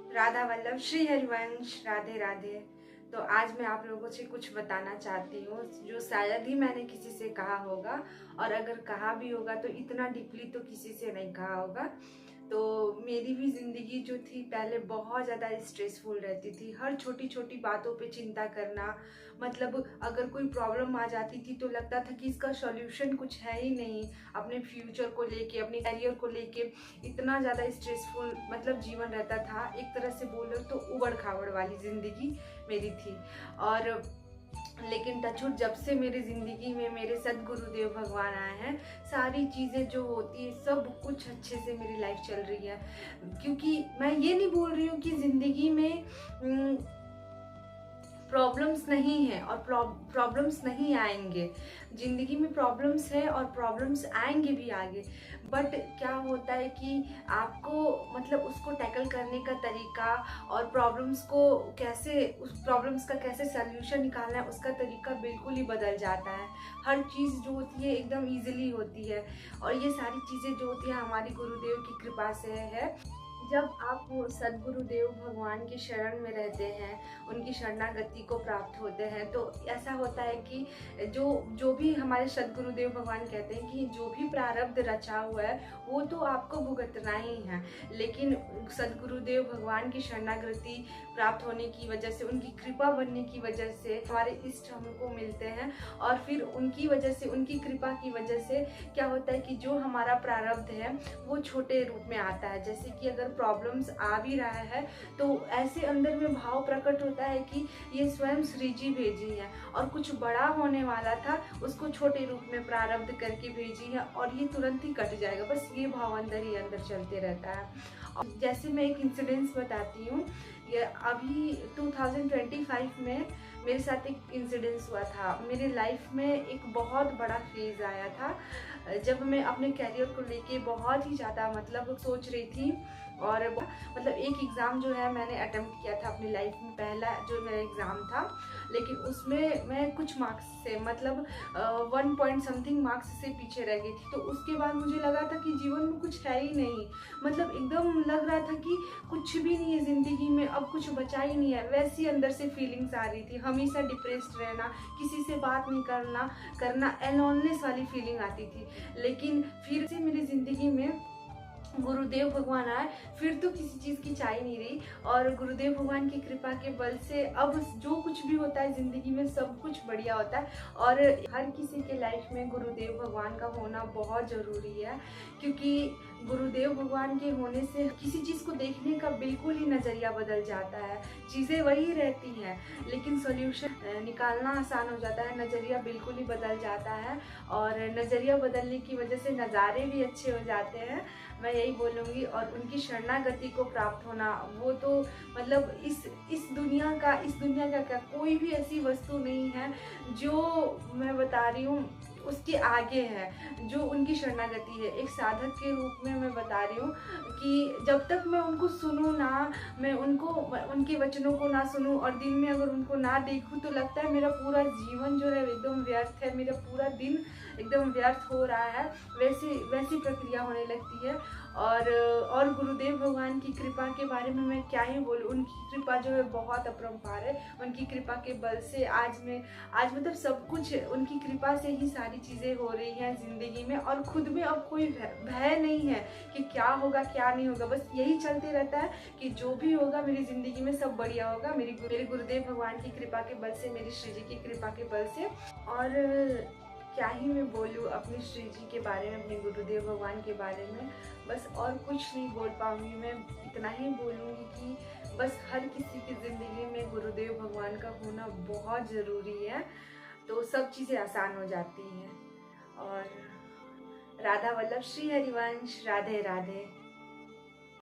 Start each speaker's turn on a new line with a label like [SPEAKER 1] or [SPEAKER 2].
[SPEAKER 1] राधा वल्लभ श्री हरिवंश, राधे राधे। तो आज मैं आप लोगों से कुछ बताना चाहती हूँ जो शायद ही मैंने किसी से कहा होगा, और अगर कहा भी होगा तो इतना डीपली तो किसी से नहीं कहा होगा। तो मेरी भी ज़िंदगी जो थी पहले बहुत ज़्यादा स्ट्रेसफुल रहती थी। हर छोटी छोटी बातों पे चिंता करना, मतलब अगर कोई प्रॉब्लम आ जाती थी तो लगता था कि इसका सॉल्यूशन कुछ है ही नहीं। अपने फ्यूचर को लेके, अपने करियर को लेके इतना ज़्यादा स्ट्रेसफुल मतलब जीवन रहता था। एक तरह से बोलो तो उबड़ खाबड़ वाली ज़िंदगी मेरी थी। और लेकिन टचवुड जब से मेरी ज़िंदगी में मेरे सदगुरुदेव भगवान आए हैं, सारी चीज़ें जो होती है सब कुछ अच्छे से मेरी लाइफ चल रही है। क्योंकि मैं ये नहीं बोल रही हूँ कि ज़िंदगी में प्रॉब्लम्स नहीं है और प्रॉब्लम्स नहीं आएंगे। ज़िंदगी में प्रॉब्लम्स है और प्रॉब्लम्स आएंगे भी आगे। बट क्या होता है कि आपको मतलब उसको टैकल करने का तरीका और प्रॉब्लम्स को कैसे, उस प्रॉब्लम्स का कैसे सल्यूशन निकालना है, उसका तरीका बिल्कुल ही बदल जाता है। हर चीज़ जो होती है एकदम ईजिली होती है, और ये सारी चीज़ें जो होती है हमारी गुरुदेव की कृपा से है। जब आप सदगुरुदेव भगवान की शरण में रहते हैं, उनकी शरणागति को प्राप्त होते हैं, तो ऐसा होता है कि जो जो भी हमारे सदगुरुदेव भगवान कहते हैं कि जो भी प्रारब्ध रचा हुआ है वो तो आपको भुगतना ही है। लेकिन सदगुरुदेव भगवान की शरणागति प्राप्त होने की वजह से, उनकी कृपा बनने की वजह से हमारे इष्ट हमको मिलते हैं। और फिर उनकी वजह से, उनकी कृपा की वजह से क्या होता है कि जो हमारा प्रारब्ध है वो छोटे रूप में आता है। जैसे कि अगर प्रॉब्लम्स आ भी रहा है तो ऐसे अंदर में भाव प्रकट होता है कि ये स्वयं श्री जी भेजी है, और कुछ बड़ा होने वाला था उसको छोटे रूप में प्रारब्ध करके भेजी है, और ये तुरंत ही कट जाएगा। बस ये भाव अंदर ही अंदर चलते रहता है। और जैसे मैं एक इंसिडेंस बताती हूँ, ये अभी 2025 में मेरे साथ एक इंसिडेंस हुआ था। मेरे लाइफ में एक बहुत बड़ा फेज आया था जब मैं अपने करियर को लेके बहुत ही ज़्यादा मतलब सोच रही थी। और मतलब एक एग्ज़ाम जो है मैंने अटेम्प्ट किया था अपनी लाइफ में, पहला जो मेरा एग्ज़ाम था, लेकिन उसमें मैं कुछ मार्क्स से मतलब 1 पॉइंट समथिंग मार्क्स से पीछे रह गई थी। तो उसके बाद मुझे लगा था कि जीवन में कुछ है ही नहीं, मतलब एकदम लग रहा था कि कुछ भी नहीं है ज़िंदगी में, अब कुछ बचा ही नहीं है। वैसी अंदर से फीलिंग्स आ रही थी, हमेशा डिप्रेस्ड रहना, किसी से बात नहीं करना एलोननेस वाली फीलिंग आती थी। लेकिन फिर से मेरी ज़िंदगी में गुरुदेव भगवान आए, फिर तो किसी चीज़ की चाय नहीं रही। और गुरुदेव भगवान की कृपा के बल से अब जो कुछ भी होता है ज़िंदगी में सब कुछ बढ़िया होता है। और हर किसी के लाइफ में गुरुदेव भगवान का होना बहुत ज़रूरी है, क्योंकि गुरुदेव भगवान के होने से किसी चीज़ को देखने का बिल्कुल ही नज़रिया बदल जाता है। चीज़ें वही रहती हैं लेकिन सॉल्यूशन निकालना आसान हो जाता है, नज़रिया बिल्कुल ही बदल जाता है। और नज़रिया बदलने की वजह से नज़ारे भी अच्छे हो जाते हैं, मैं यही बोलूँगी। और उनकी शरणागति को प्राप्त होना, वो तो मतलब इस दुनिया का क्या कोई भी ऐसी वस्तु नहीं है जो मैं बता रही हूँ उसके आगे है, जो उनकी शरणागति है। एक साधक के रूप में मैं बता रही हूँ कि जब तक मैं उनको सुनूँ ना, मैं उनके वचनों को ना सुनूँ और दिन में अगर उनको ना देखूँ तो लगता है मेरा पूरा जीवन जो है एकदम व्यर्थ है, मेरा पूरा दिन एकदम व्यर्थ हो रहा है, वैसी प्रक्रिया होने लगती है। और गुरुदेव भगवान की कृपा के बारे में मैं क्या ही बोलूँ, उनकी कृपा जो है बहुत अपरंपार है। उनकी कृपा के बल से आज मतलब सब कुछ उनकी कृपा से ही सारी चीज़ें हो रही हैं ज़िंदगी में। और खुद में अब कोई भय नहीं है कि क्या होगा क्या नहीं होगा, बस यही चलते रहता है कि जो भी होगा मेरी ज़िंदगी में सब बढ़िया होगा, मेरे गुरुदेव भगवान की कृपा के बल से, मेरी श्री जी की कृपा के बल से। और क्या ही मैं बोलूँ अपनी श्री जी के बारे में, अपने गुरुदेव भगवान के बारे में। बस और कुछ नहीं बोल पाऊँगी, मैं इतना ही बोलूँगी कि बस हर किसी की ज़िंदगी में गुरुदेव भगवान का होना बहुत ज़रूरी है, तो सब चीज़ें आसान हो जाती हैं। और राधा वल्लभ श्री हरिवंश, राधे राधे।